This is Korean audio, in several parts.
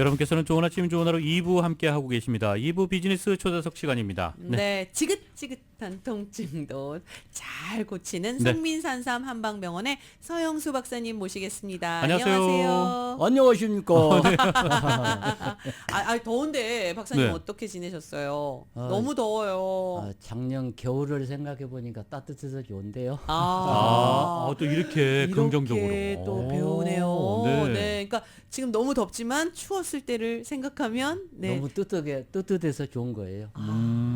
여러분께서는 좋은 아침 좋은 하루 2부 함께하고 계십니다. 2부 비즈니스 초대석 시간입니다. 네, 지긋지긋한 통증도 잘 고치는 네. 성민산삼 한방병원의 서영수 박사님 모시겠습니다. 안녕하세요. 안녕하세요. 안녕하십니까. 더운데 박사님 네. 어떻게 지내셨어요? 아, 너무 더워요. 작년 겨울을 생각해 보니까 따뜻해서 좋은데요. 또 이렇게 긍정적으로. 또 배우네요. 네. 네, 그러니까 지금 너무 덥지만 추웠을 때를 생각하면 네. 너무 뜨뜻해서 좋은 거예요.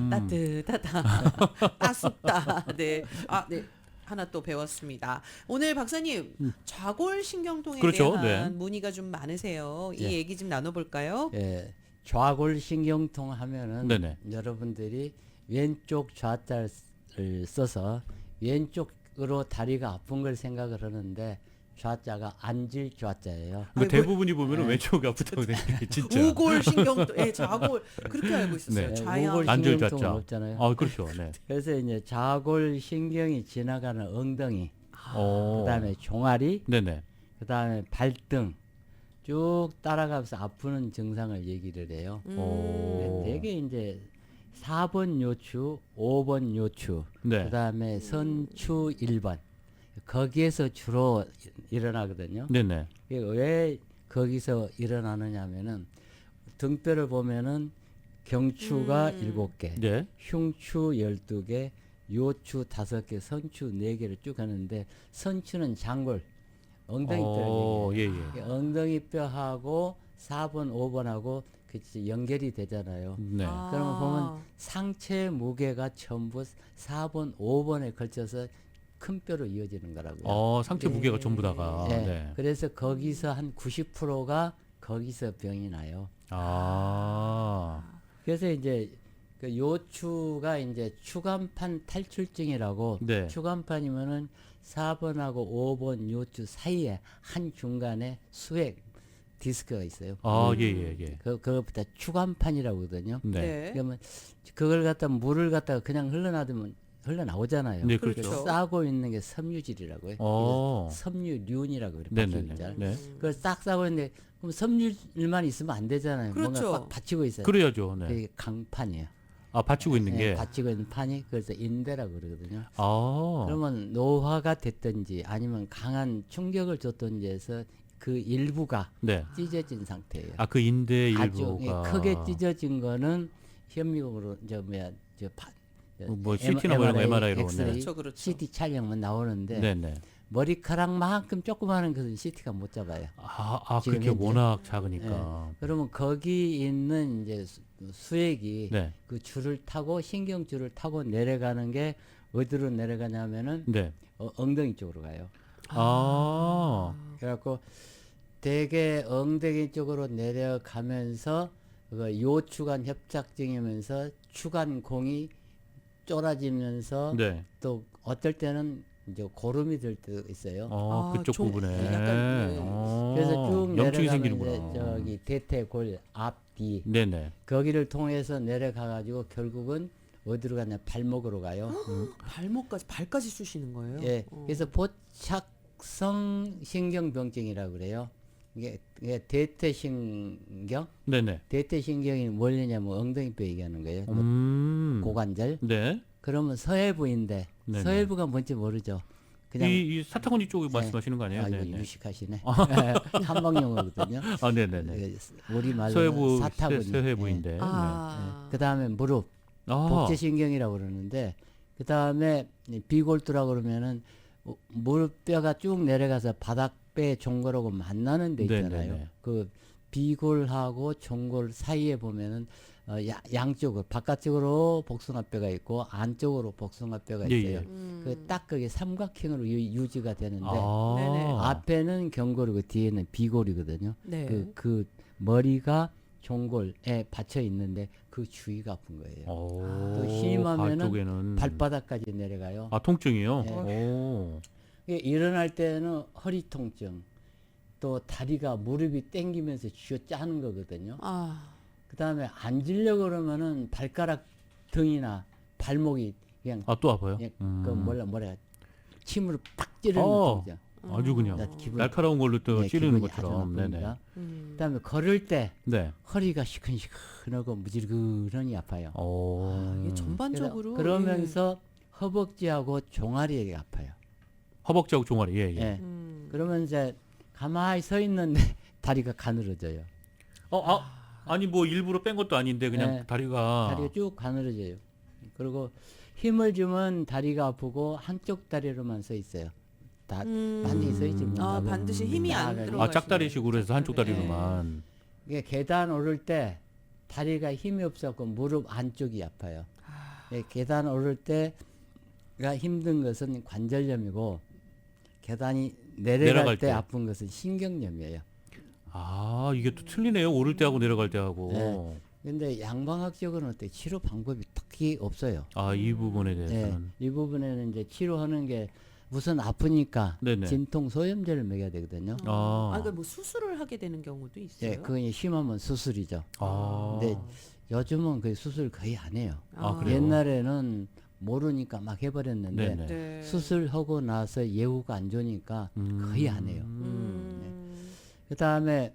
따뜻하다, 따숩다. 네, 네. 하나 또 배웠습니다. 오늘 박사님 좌골신경통에 그렇죠. 대한 네. 문의가 좀 많으세요. 이 네. 얘기 좀 나눠볼까요? 예, 좌골신경통 하면은 네네. 여러분들이 왼쪽 좌자를 써서 왼쪽으로 다리가 아픈 걸 생각을 하는데 좌자가 앉을 좌자예요. 그 대부분이 보면은 왼쪽이 아프다고 생각해 진짜. 우골신경통, 좌골 그렇게 알고 있었어요. 네. 좌양. 우골- 앉을 신경통은 좌자. 없잖아요. 그렇죠. 네. 그래서 이제 좌골신경이 지나가는 엉덩이, 그다음에 종아리, 네네. 그다음에 발등 쭉 따라가면서 아프는 증상을 얘기를 해요. 오. 되게 이제 4번 요추, 5번 요추, 네. 그다음에 선추 1번 거기에서 주로 일어나거든요. 네네. 이게 왜 거기서 일어나느냐면은 등뼈를 보면은 경추가 7개, 네. 흉추 12개, 요추 5개, 선추 4개를 쭉 하는데 선추는 장골, 엉덩이 뼈 예, 얘기예요. 예. 엉덩이 뼈하고 4번, 5번하고 연결이 되잖아요. 네. 그러면 보면 상체 무게가 전부 4번, 5번에 걸쳐서 큰 뼈로 이어지는 거라고요. 상체 네. 무게가 전부 다가. 예. 네. 그래서 거기서 한 90%가 거기서 병이 나요. 그래서 이제 그 요추가 이제 추간판 탈출증이라고, 네. 추간판이면은 4번하고 5번 요추 사이에 한 중간에 수액 디스크가 있어요. 예, 예, 예. 그것보다 추간판이라고 하거든요. 네. 네. 그러면 그걸 갖다 물을 갖다가 그냥 흘러놔두면 흘러나오잖아요. 네, 그렇죠. 그렇죠. 싸고 있는 게 섬유질이라고 해요. 어. 섬유륜이라고 그래요. 네네네. 박혀있잖아요. 네. 그걸 싹 싸고 있는데 그럼 섬유질만 있으면 안 되잖아요. 그렇죠. 뭔가 꽉 받치고 있어요. 그래야죠. 네. 그게 강판이에요. 받치고 있는 예, 게. 받치고 있는 판이 그래서 인대라고 그러거든요. 아. 그러면 노화가 됐든지 아니면 강한 충격을 줬든지 해서 그 일부가 네. 찢어진 상태예요. 그 인대 아주 일부가 크게 찢어진 거는 현미경으로 뭐 CT나 뭐 이런 거 MRI로 엑스레이, 그렇죠, 그렇죠. CT 촬영만 나오는데 네네. 머리카락만큼 조그마한 것은 CT가 못 잡아요. 지금 그렇게 현재. 워낙 작으니까. 그러면 거기 있는 이제 수액이 네. 그 줄을 타고 신경줄을 타고 내려가는 게 어디로 내려가냐면은 네. 엉덩이 쪽으로 가요. 그래갖고 대개 엉덩이 쪽으로 내려가면서 그 요추간 협착증이면서 추간공이 쫄아지면서 네. 또 어떨 때는 이제 고름이 들 때도 있어요. 그쪽 부분에. 약간, 네. 그래서 쭉 염증이 내려가면 생기는구나. 이제 저기 대퇴골 앞뒤 네네. 거기를 통해서 내려가가지고 결국은 어디로 가냐 발목으로 가요. 발까지 쑤시는 거예요? 예, 그래서 포착성 신경병증이라고 그래요. 이게 대퇴신경, 네네. 대퇴신경이 뭘냐면 엉덩이뼈 얘기하는 거예요. 고관절. 네. 그러면 서해부인데 네네. 서해부가 뭔지 모르죠. 그냥 이 사타구니 쪽에 말씀하시는 거 아니에요? 이거 네네. 유식하시네. 한방용어거든요. 네네네. 우리 말로 서해부 사타구니. 서해부인데. 그 다음에 무릎, 복제신경이라고 그러는데 그 다음에 비골두라고 그러면은 무릎뼈가 쭉 내려가서 바닥뼈 종골하고 만나는 데 있잖아요. 네네네. 그 비골하고 종골 사이에 보면은 양쪽으로 바깥쪽으로 복숭아뼈가 있고 안쪽으로 복숭아뼈가 예, 있어요. 예. 그 딱 그게 삼각형으로 유지가 되는데 네네. 앞에는 경골이고 뒤에는 비골이거든요. 네. 그 머리가 종골에 받쳐 있는데 그 주위가 아픈 거예요. 또 심하면은 쪽에는 발바닥까지 내려가요. 통증이요? 네. 오. 이게 일어날 때는 허리 통증, 또 다리가 무릎이 땡기면서 쥐어 짜는 거거든요. 그 다음에 앉으려고 그러면은 발가락 등이나 발목이 그냥 또 아파요? 그 뭐라 침으로 팍 찌르는 통증. 아주 그냥 기분, 날카로운 걸로 또 네, 찌르는 기분이 아주 것처럼. 나쁩니다. 네네. 그다음에 걸을 때 네. 허리가 시큰시큰하고 무질근하니 아파요. 이게 전반적으로 그러면서 허벅지하고 종아리가 아파요. 허벅지하고 종아리. 예, 예. 예. 그러면 이제 가만히 서 있는데 다리가 가늘어져요. 아니 뭐 일부러 뺀 것도 아닌데 그냥 네. 다리가 쭉 가늘어져요. 그리고 힘을 주면 다리가 아프고 한쪽 다리로만 서 있어요. 반드시 서 있지 못하고. 반드시 힘이 안 들어가. 아, 짝다리식으로 해서 한쪽 다리로만. 이게 계단 오를 때 다리가 힘이 없어서 무릎 안쪽이 아파요. 예, 계단 오를 때가 힘든 것은 관절염이고 계단이 내려갈 때 아픈 것은 신경염이에요. 아, 이게 또 틀리네요. 오를 때하고 내려갈 때하고. 네. 근데 양방학적으로는 어때 치료 방법이 딱히 없어요. 아, 이 부분에 대해서는. 이 부분에는 이제 치료하는 게 우선 아프니까 네네. 진통 소염제를 먹여야 되거든요. 그러니까 뭐 수술을 하게 되는 경우도 있어요. 예, 그건 심하면 수술이죠. 근데 요즘은 그 수술 거의 안 해요. 그래요? 옛날에는 모르니까 막 해버렸는데 네네. 네. 수술하고 나서 예후가 안 좋으니까 거의 안 해요. 그 다음에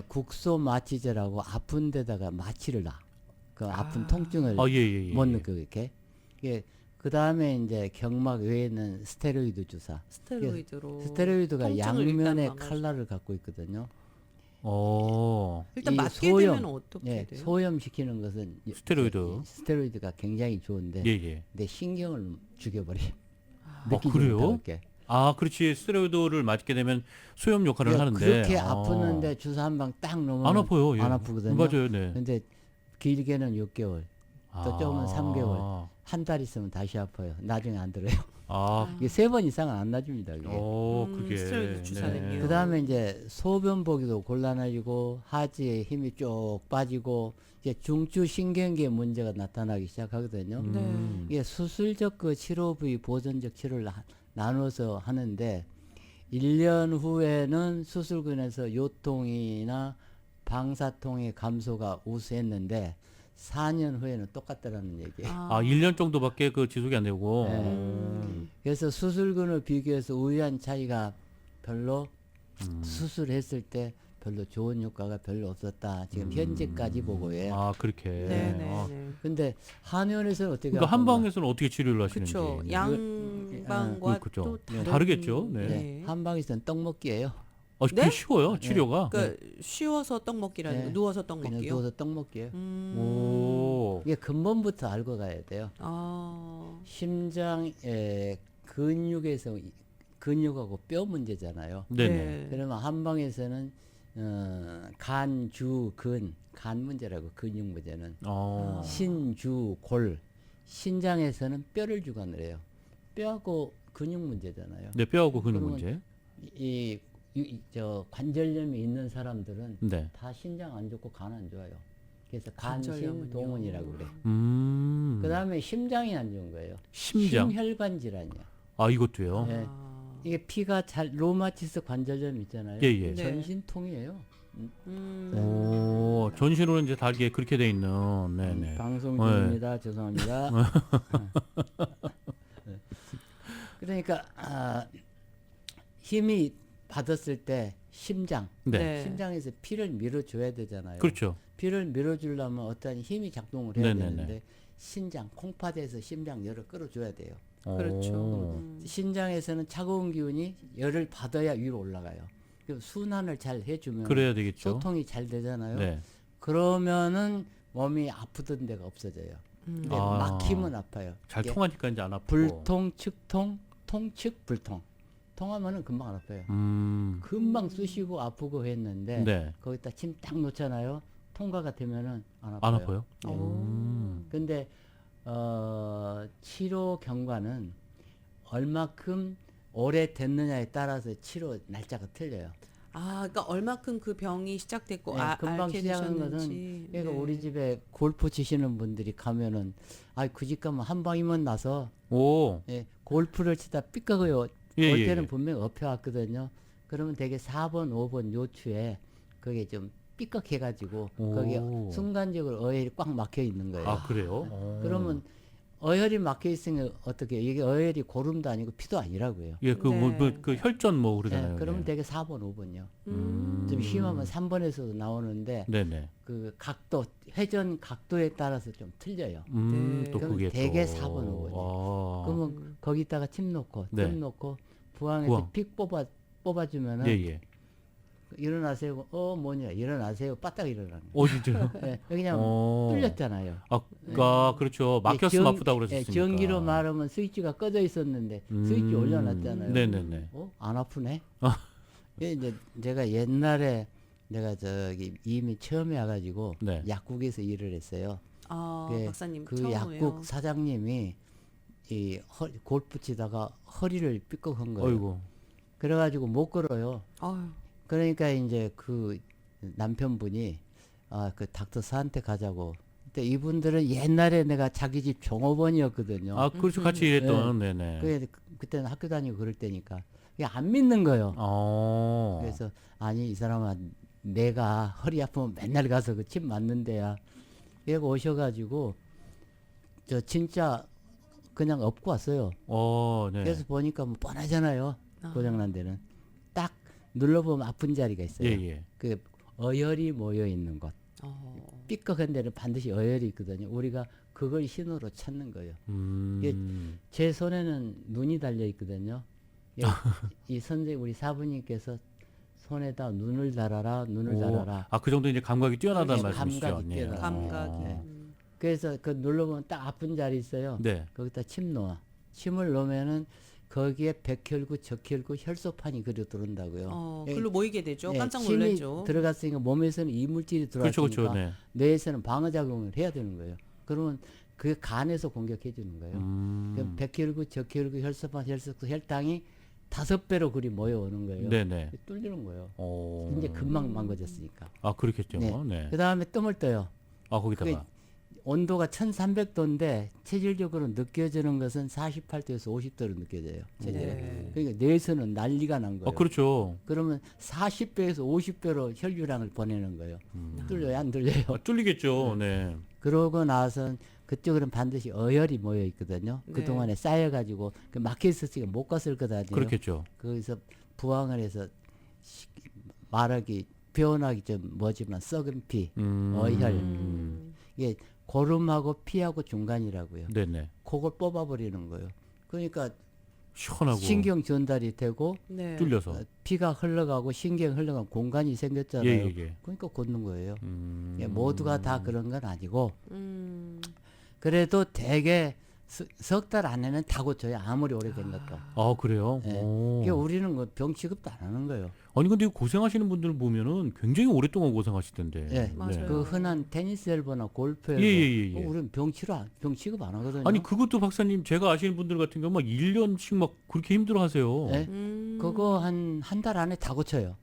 국소 마취제라고 아픈 데다가 마취를 놔. 그 아픈 통증을 예. 못 느끼게 이렇게. 그 다음에 이제 경막 외에는 스테로이드 주사. 스테로이드로. 스테로이드가 통증을 일단 양면의 막아줘. 칼날을 갖고 있거든요. 일단 이 맞게 되면 어떻게 돼요? 소염시키는 것은 스테로이드가 굉장히 좋은데 예. 내 신경을 죽여버려요. 그래요? 아, 그렇지. 스테로이드를 맞게 되면 소염 역할을 하는데. 그렇게 아프는데 주사 한 방 딱 놓으면 안 아파요. 예. 안 아프거든요. 맞아요. 네. 근데 길게는 6개월, 또 조금은 3개월, 한 달 있으면 다시 아파요. 나중에 안 들어요. 이게 3번 이상은 안 놔줍니다. 그게. 그게. 스테로이드 주사는요. 그 다음에 이제 소변 보기도 곤란해지고 하지에 힘이 쭉 빠지고 이제 중추신경계에 문제가 나타나기 시작하거든요. 이게 수술적 그 치료 부위, 보존적 치료를 나눠서 하는데 1년 후에는 수술근에서 요통이나 방사통의 감소가 우수했는데 4년 후에는 똑같다라는 얘기예요. 1년 정도밖에 그 지속이 안 되고. 그래서 수술근을 비교해서 우위한 차이가 별로 수술했을 때 별로 좋은 효과가 별로 없었다. 지금 현재까지 보고요. 그렇게. 네네. 근데 한의원에서는 어떻게? 그러니까 한방에서는 어떻게 치료를 하시는지. 그렇죠. 양방과 또 다르겠죠. 네. 네. 한방에서는 떡 먹기예요. 그게 쉬워요, 치료가. 그러니까 쉬워서 떡 먹기라는 거, 누워서 떡 그냥 먹기요. 누워서 떡 먹기예요. 오. 이게 근본부터 알고 가야 돼요. 심장의 근육하고 뼈 문제잖아요. 네네. 그러면 한방에서는 간, 주, 간 문제라고 근육 문제는 신주, 골. 신장에서는 뼈를 주관을 해요. 뼈하고 근육 문제잖아요. 네, 뼈하고 근육 그러면 문제. 저 관절염이 있는 사람들은 네. 다 신장 안 좋고 간 안 좋아요. 그래서 간신동원이라고 그래. 그 다음에 심장이 안 좋은 거예요. 심장. 심혈관 질환이야. 이것도요. 네. 이게 피가 잘 로마티스 관절염 있잖아요. 예. 전신통이에요. 전신으로 이제 다 이게 그렇게 돼 있는. 네네. 방송 중입니다. 죄송합니다. 그러니까 힘이 받았을 때 심장에서 피를 밀어줘야 되잖아요. 그렇죠. 피를 밀어주려면 어떤 힘이 작동을 해야 네네네. 되는데 신장, 콩팥에서 심장 열을 끌어줘야 돼요. 그렇죠. 신장에서는 차가운 기운이 열을 받아야 위로 올라가요. 그 순환을 잘 해주면 그래야 되겠죠. 소통이 잘 되잖아요. 네. 그러면은 몸이 아프던 데가 없어져요. 근데 막히면 아파요. 잘 통하니까 이제 안 아프고. 불통, 측통, 통측, 불통. 통하면은 금방 안 아파요. 금방 쑤시고 아프고 했는데 네. 거기다 침 딱 놓잖아요. 통과가 되면은 안 아파요. 안 아파요? 근데 치료 경과는 얼마큼 오래 됐느냐에 따라서 치료 날짜가 틀려요. 그러니까 얼마큼 그 병이 시작됐고 금방 앓게 시작한 되셨는지. 것은 그러니까 우리 집에 골프 치시는 분들이 가면은 그 집 가면 한 방이면 나서 골프를 치다 삐까고요. 올 때는 분명히 엎혀왔거든요. 그러면 되게 4번, 5번 요추에 그게 좀 삐걱해가지고 거기에 순간적으로 어혈이 꽉 막혀 있는 거예요. 그래요? 그러면 어혈이 막혀 있으면 어떻게 이게 어혈이 고름도 아니고 피도 아니라고요. 예, 그 네. 그 혈전 뭐 그러잖아요. 그러면 예. 되게 4번, 5번요. 음. 좀 심하면 3번에서도 나오는데 네네. 그 각도 회전 각도에 따라서 좀 틀려요. 네. 또 그럼 그게 되게 또. 4번, 5번이에요. 아. 그러면 거기다가 침 넣고 네. 뜸 넣고 부항에서 부항. 픽 뽑아주면은 예, 예. 일어나세요. 뭐냐 일어나세요. 빠딱 일어나는 거예요. 진짜요? 예, 그냥 어. 뚫렸잖아요. 그렇죠. 막혔으면 아프다고 그랬었으니까. 전기로 말하면 스위치가 꺼져 있었는데 스위치 올려놨잖아요. 네네네. 안 아프네. 이게 이제 제가 옛날에 내가 저기 이미 처음에 와가지고 네. 약국에서 일을 했어요. 박사님 그 처음이에요. 약국 사장님이 골프 치다가 허리를 삐걱한 거예요. 어이구. 그래가지고 못 걸어요. 아유. 그러니까 이제 그 남편분이 그 닥터스한테 가자고. 근데 이분들은 옛날에 내가 자기 집 종업원이었거든요. 그렇죠. 같이 일했던. 네네. 그때는 학교 다니고 그럴 때니까 이게 안 믿는 거예요. 어. 그래서 아니 이 사람아 내가 허리 아프면 맨날 가서 그 침 맞는데야. 이러고 오셔가지고 저 진짜 그냥 업고 왔어요. 네. 그래서 보니까 뭐 뻔하잖아요. 고장난 데는 딱 눌러보면 아픈 자리가 있어요. 예, 예. 그 어혈이 모여 있는 곳. 어. 삐걱한 데는 반드시 어혈이 있거든요. 우리가 그걸 신호로 찾는 거예요. 음. 제 손에는 눈이 달려 있거든요. 이 선생님 우리 사부님께서 손에다 눈을 달아라, 눈을 달아라. 그 정도 이제 감각이 뛰어나다는 네, 말씀이시죠? 감각이 뛰어나다. 감각이. 네. 그래서 그 눌러보면 딱 아픈 자리 있어요. 네. 거기다 침 넣어. 침을 넣으면은 거기에 백혈구, 적혈구, 혈소판이 그려 들어온다고요. 글로 모이게 되죠. 예, 깜짝 침이 놀랐죠. 들어갔으니까 몸에서는 이물질이 그렇죠, 들어갔으니까 그렇죠. 네. 뇌에서는 방어작용을 해야 되는 거예요. 그러면 그 간에서 공격해 주는 거예요. 그럼 백혈구, 적혈구, 혈소판, 혈소구, 혈당이 5배로 그리 모여오는 거예요. 네네. 뚫리는 거예요. 어. 이제 금방 망가졌으니까. 그렇겠죠. 네. 네. 그 다음에 뜸을 떠요. 거기다가. 온도가 1300도인데 체질적으로 느껴지는 것은 48도에서 50도로 느껴져요. 체질에. 네. 그러니까 뇌에서는 난리가 난 거예요. 그렇죠. 그러면 40배에서 50배로 혈류량을 보내는 거예요. 뚫려요, 안 뚫려요? 뚫리겠죠. 네. 그러고 나선 그쪽으로는 반드시 어혈이 모여 있거든요. 네. 그동안에 쌓여가지고 그 막혀 있었으니까 못 갔을 거다. 그렇겠죠. 거기서 부항을 해서 말하기 표현하기 좀 뭐지만 썩은 피, 어혈. 이게 고름하고 피하고 중간이라고요. 네네. 그걸 뽑아버리는 거예요. 그러니까 시원하고. 신경 전달이 되고 네. 뚫려서. 피가 흘러가고 신경 흘러가는 공간이 생겼잖아요. 예. 그러니까 걷는 거예요. 음. 모두가 다 그런 건 아니고 음. 그래도 대개 석 달 안에는 다 고쳐요. 아무리 오래된 것도. 그래요? 네. 오. 그러니까 우리는 그 병 취급도 안 하는 거예요. 아니 근데 고생하시는 분들 보면은 굉장히 오랫동안 고생하시던데. 네. 맞아요. 그 흔한 테니스 엘보나 골프 엘보. 예. 우리는 병 취급 안 하거든요. 아니 그것도 박사님 제가 아시는 분들 같은 경우 막 1년씩 막 그렇게 힘들어하세요. 네? 그거 한 달 안에 다 고쳐요.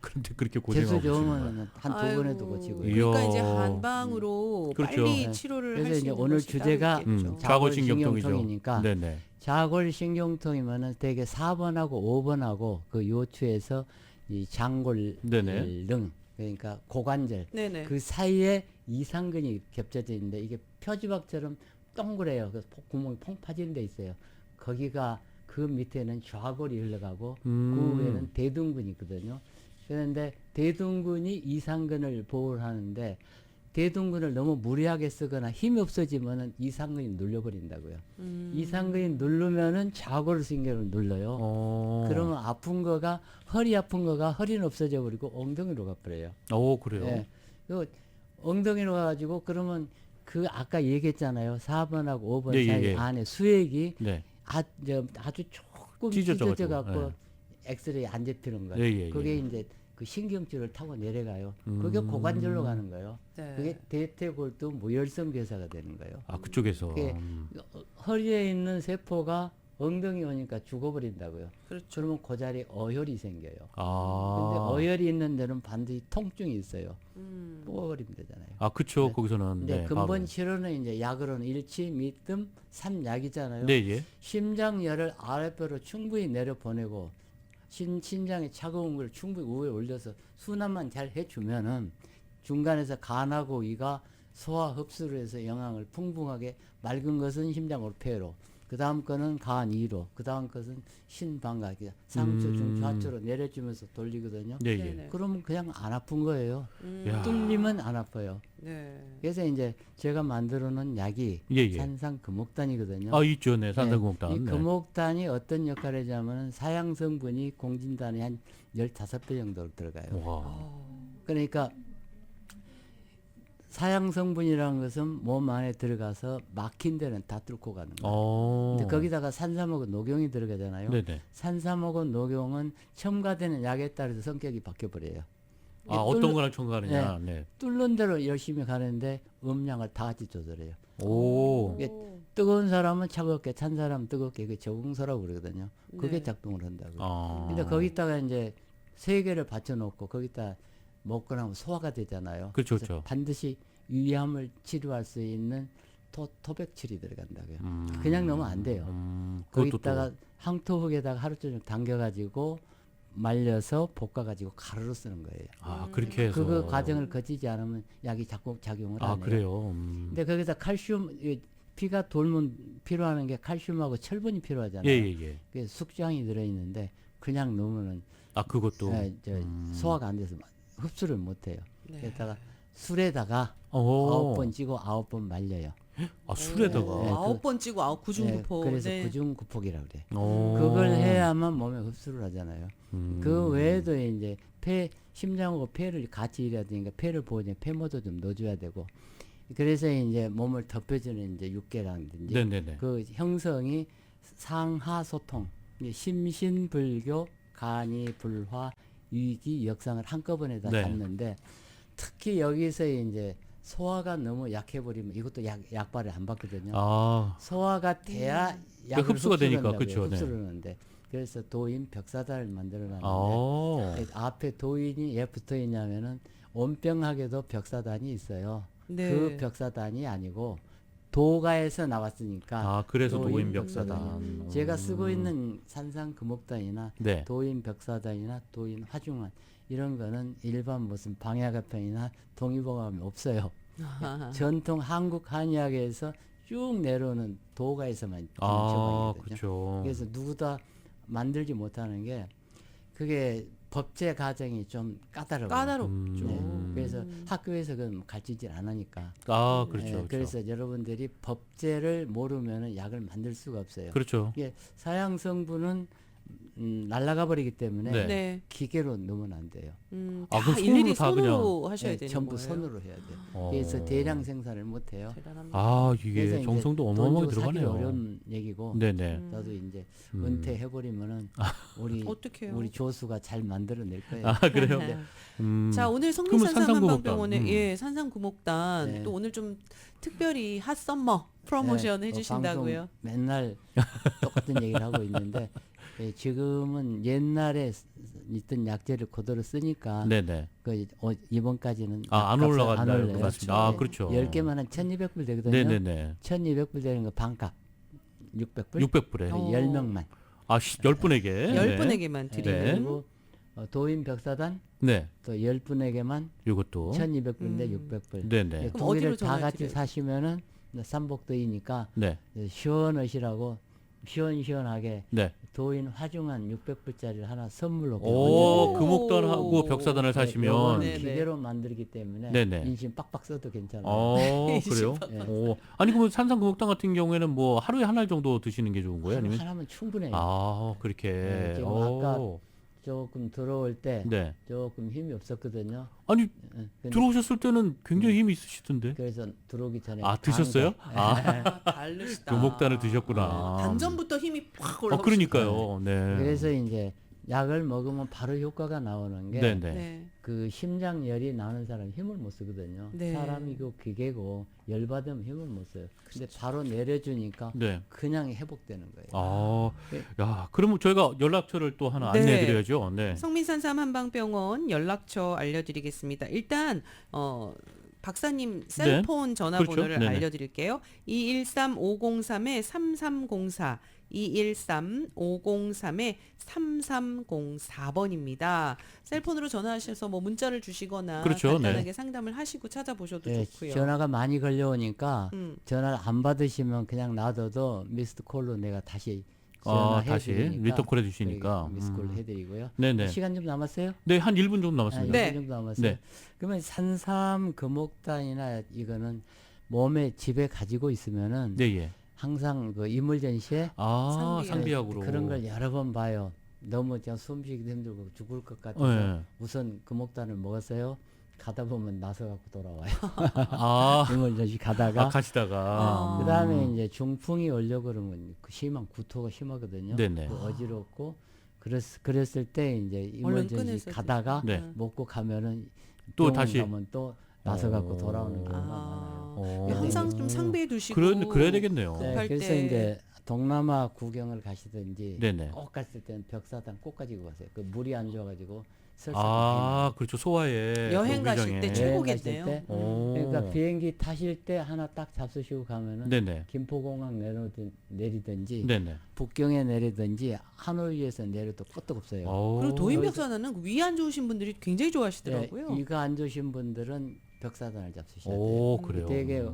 그런데 그렇게 재수 고생하고 좋으면 한 두 번에도 아이고, 고치고요. 그러니까 이야. 이제 한방으로 그렇죠. 빨리 네. 치료를 그래서 할 수 이제 있는 오늘 것이 주제가 따로 있겠죠. 자골신경통이죠. 자골신경통이니까 네네. 자골신경통이면은 되게 4번하고 5번하고 그 요추에서 이 장골 네네. 등 그러니까 고관절 네네. 그 사이에 이상근이 겹쳐져 있는데 이게 표지박처럼 동그래요. 그래서 구멍이 펑 파지는 데 있어요. 거기가 그 밑에는 좌골이 흘러가고 그 위에는 대둔근이 있거든요. 그런데 대둔근이 이상근을 보호를 하는데 대둔근을 너무 무리하게 쓰거나 힘이 없어지면은 이상근이 눌려버린다고요. 이상근이 누르면은 좌골신경을 눌러요. 그러면 아픈 거가 허리 아픈 거가 허리는 없어져 버리고 엉덩이로 가버려요. 그래요. 예. 그 엉덩이로 가가지고 그러면 그 아까 얘기했잖아요. 4번하고 5번 예, 사이 예. 안에 수액이 네. 아주 조금 찢어져가지고, 찢어져 갖고 예. 엑스레이 안 잡히는 거예요. 예. 그게 이제 그 신경줄을 타고 내려가요. 그게 고관절로 가는 거예요. 네. 그게 대퇴골두 무혈성 괴사가 되는 거예요. 그쪽에서. 그게 허리에 있는 세포가 엉덩이 오니까 죽어버린다고요. 그렇죠. 그러면 그 자리에 어혈이 생겨요. 근데 아. 어혈이 있는 데는 반드시 통증이 있어요. 뽑아버리면 되잖아요. 그쵸. 네. 거기서는. 근데 네, 근본 바로. 치료는 이제 약으로는 일치, 미뜸, 삼약이잖아요. 네. 심장열을 아랫배로 충분히 내려보내고 신장에 차가운 걸 충분히 위에 올려서 순환만 잘 해주면은 중간에서 간하고 이가 소화 흡수를 해서 영양을 풍부하게 맑은 것은 심장으로 폐로 그 다음 거는 간 2로 그 다음 것은 신방각이 상추 중좌추로 내려주면서 돌리거든요. 예, 예. 네네. 그러면 그냥 안 아픈 거예요. 야. 뚫리면 안 아파요. 네. 그래서 이제 제가 만들어 놓은 약이 예, 예. 산상 금옥단이거든요. 아, 있죠. 네. 산삼금옥단. 이 네. 금옥단이 어떤 역할을 하냐면 사양 성분이 공진단에 한 15배 정도 들어가요. 와. 그러니까 사양 성분이라는 것은 몸 안에 들어가서 막힌 데는 다 뚫고 가는 거예요. 근데 거기다가 산삼하고 녹용이 들어가잖아요. 네네. 산삼하고 녹용은 첨가되는 약에 따라서 성격이 바뀌어버려요. 아, 어떤 거랑 첨가하느냐. 네. 뚫는 대로 열심히 가는데 음량을 다 같이 조절해요. 오. 이게 뜨거운 사람은 차갑게, 찬 사람은 뜨겁게, 그 적응소라고 그러거든요. 그게 네. 작동을 한다고. 아. 근데 거기다가 이제 세 개를 받쳐놓고 거기다 먹고 나면 소화가 되잖아요. 그렇죠, 그래서 그렇죠. 반드시 위암을 치료할 수 있는 토백질이 들어간다고요. 음. 그냥 넣으면 안 돼요. 그것도 거기다가 항토흑에다가 하루 종일 담겨가지고 말려서 볶아가지고 가루로 쓰는 거예요. 아, 그렇게 해서. 그 과정을 거치지 않으면 약이 자꾸 작용을 안 아, 해요. 그래요. 근데 거기다 칼슘, 피가 돌면 필요하는 게 칼슘하고 철분이 필요하잖아요. 예, 예, 예. 그게 숙주향이 들어있는데 그냥 넣으면은 아, 그것도. 소화가 안 돼서 흡수를 못 해요. 네. 그래다가 술에다가 오. 9번 찌고 9번 말려요. 아, 술에다가. 네, 9번 찌고 9구중구포. 그래서 네. 구중구폭이라고 그래. 오. 그걸 해야만 몸에 흡수를 하잖아요. 음. 그 외에도 이제 심장하고 폐를 같이 일해야 되니까 폐를 보호제 폐모도 좀 넣어줘야 되고. 그래서 이제 몸을 덮여주는 이제 육개라든지 네네네. 그 형성이 상하소통, 심신불교, 간이 불화, 위기, 역상을 한꺼번에 다 네. 잡는데 특히 여기서 이제 소화가 너무 약해버리면 이것도 약발을 안 받거든요. 아. 소화가 돼야 약을 흡수가 되니까, 한다고요. 그쵸, 네. 흡수를 하는데 그래서 도인 벽사단을 만들어놨는데 아. 앞에 도인이 왜 붙어 있냐면은 온병학에도 벽사단이 있어요. 네. 그 벽사단이 아니고 도가에서 나왔으니까 아, 그래서 도인 도인 벽사단. 벽사단. 제가 쓰고 있는 산상 금옥단이나 네. 도인 벽사단이나 도인 화중환 이런 거는 일반 무슨 방야가편이나 동의보감이 없어요. 전통 한국 한의학에서 쭉 내려오는 도가에서만 아, 처방이거든요. 그렇죠. 그래서 누구다 만들지 못하는 게 그게 법제 과정이 좀 까다로워요. 까다롭죠. 네. 그래서 학교에서 그건 가르치질 않으니까. 아, 그렇죠. 네, 그렇죠. 그래서 여러분들이 법제를 모르면 약을 만들 수가 없어요. 그렇죠. 이게 사양 성분은 날아가 버리기 때문에 네. 네. 기계로 넣으면 안 돼요. 아, 다 그럼 일일이 손으로 다 손으로 하셔야 네, 되는 전부 거예요. 손으로 해야 돼요. 어. 그래서 대량 생산을 못 해요. 대단합니다. 아, 그래서 이게 이제 정성도 돈 어마어마하게 주고 사기 들어가네요. 어려운 얘기고 네네. 나도 이제 음. 은퇴해 버리면은 어떡해요? 우리 조수가 잘 만들어낼 거예요. 아, 그래요? 네. 자, 오늘 그러면 성민산삼한방병원의 산삼금옥단. 예, 산삼금옥단 네. 또 오늘 좀 특별히 핫썸머 프로모션 해주신다고요? 방송 맨날 똑같은 얘기를 하고 있는데 지금은 옛날에 있던 약재를 그대로 쓰니까 네네. 이번까지는 아, 안 약값은 올라간다. 안 올라요. 맞습니다. 아, 그렇죠. 10개만 한 1,200불 되거든요. 네네네. 1,200불 되는 거 반값 600불. 600불에. 어. 10명만. 아, 10분에게. 10분에게만 네. 드리는 그리고 도인 벽사단 네. 또 10분에게만 이것도. 1,200불인데 600불. 네네. 두 그럼 어디로 개를 다 전화 같이 드려요? 사시면은 삼복도이니까 네. 시원하시라고 시원시원하게 네. 도인 화중한 600불짜리를 하나 선물로 오, 보내드려요. 금옥단하고 벽사단을 사시면. 네. 기계로 만들기 때문에 네네. 인심 빡빡 써도 괜찮아요. 그래요? 네. 오. 아니, 그러면 산삼금옥단 같은 경우에는 뭐 하루에 한 알 정도 드시는 게 좋은 거예요? 아니면? 하나면 충분해요. 아, 그렇게. 네, 지금 아까 조금 들어올 때 네. 조금 힘이 없었거든요. 아니, 근데 들어오셨을 때는 굉장히 힘이 있으시던데. 그래서 들어오기 전에 아, 드셨어요? 아, 다르시다. 금옥단을 드셨구나. 단전부터 힘이 팍 올라오시죠. 그러니까요. 네. 그래서 이제 약을 먹으면 바로 효과가 나오는 게 네네. 네. 그 심장열이 나는 사람이 힘을 못 쓰거든요. 네. 사람이고 기계고 열받으면 힘을 못 써요. 근데 바로 내려주니까 네. 그냥 회복되는 거예요. 아, 네. 야, 그러면 저희가 연락처를 또 하나 네. 안내해드려야죠. 네. 성민산삼 한방병원 연락처 알려드리겠습니다. 일단 박사님 셀폰 전화번호를 그렇죠. 네네. 알려드릴게요. 213-503-3304 213-503-3304번입니다. 셀폰으로 전화하셔서 뭐 문자를 주시거나 그렇죠. 간단하게 네. 상담을 하시고 찾아보셔도 예, 좋고요. 전화가 많이 걸려오니까 음. 전화를 안 받으시면 그냥 놔둬도 미스드 콜로 내가 다시 다시 전화해드리니까 리터콜 해주시니까. 미스콜 해드리고요. 네네. 시간 좀 남았어요? 네, 한 1분 정도 남았습니다. 네. 1분 정도 남았어요. 네. 그러면 산삼 금옥단이나 이거는 몸에 집에 가지고 있으면은 네, 예. 항상 그 이물전시에 아, 상비약. 상비약으로. 그런 걸 여러 번 봐요. 너무 그냥 숨쉬기도 힘들고 죽을 것 같아서 네. 우선 금옥단을 먹었어요. 가다 보면 나서 갖고 돌아와요. 아, 이물전시 가다가 가시다가. 아. 그다음에 이제 중풍이 오려 그러면 그 심한 구토가 심하거든요. 네네. 그 어지럽고 그랬을 때 이제 얼른 이물전시 꺼내서 가다가 네. 먹고 가면은 또 병원 다시. 가면 또 나서 갖고 어. 돌아오는 경우가 많아요. 아, 어. 항상 좀 상비해 두시고 그래야 되겠네요. 네, 급할 그래서 때. 이제 동남아 구경을 가시든지 네네. 꼭 갔을 때는 벽사단 꼭 가지고 가세요. 그 물이 안 좋아가지고 설사. 아, 그렇죠. 소화에. 여행 가실 위장에. 때 여행 최고겠네요. 가실 때. 오. 그러니까 비행기 타실 때 하나 딱 잡수시고 가면은 네네. 김포공항 내리든지 네네. 북경에 내리든지 하노이에서 내려도 끄떡없어요. 오. 그리고 도인벽사단은 위 안 좋으신 분들이 굉장히 좋아하시더라고요. 이가 안 좋으신 분들은 벽사단을 잡수셔야 돼요. 오, 그래요. 되게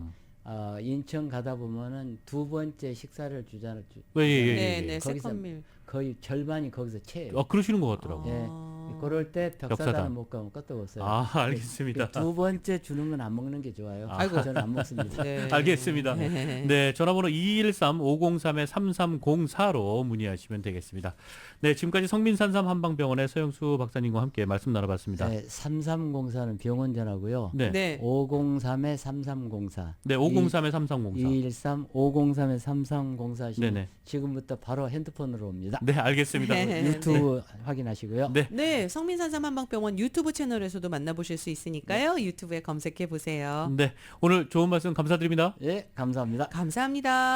인천 가다 보면은 두 번째 식사를 주잖아요. 예, 예, 예, 네, 예. 네, 거기서 세컨밀. 거의 절반이 거기서 채예요. 그러시는 것 같더라고요. 예. 아. 그럴 때 벽사단을 벽사단. 못 가면 끄떡없어요. 아, 알겠습니다. 두 번째 주는 건 안 먹는 게 좋아요. 아이고. 저는 안 먹습니다. 네. 알겠습니다. 네. 네, 전화번호 213-503-3304로 문의하시면 되겠습니다. 네, 지금까지 성민산삼 한방병원의 서영수 박사님과 함께 말씀 나눠봤습니다. 네, 3304는 병원 전화고요. 네, 네. 503-3304. 네, 503-3304. 213-503-3304 하시면 네네. 지금부터 바로 핸드폰으로 옵니다. 네, 알겠습니다. 네. 유튜브 확인하시고요. 네. 네, 성민산삼 한방병원 유튜브 채널에서도 만나보실 수 있으니까요. 유튜브에 검색해 보세요. 네, 오늘 좋은 말씀 감사드립니다. 예, 감사합니다. 감사합니다.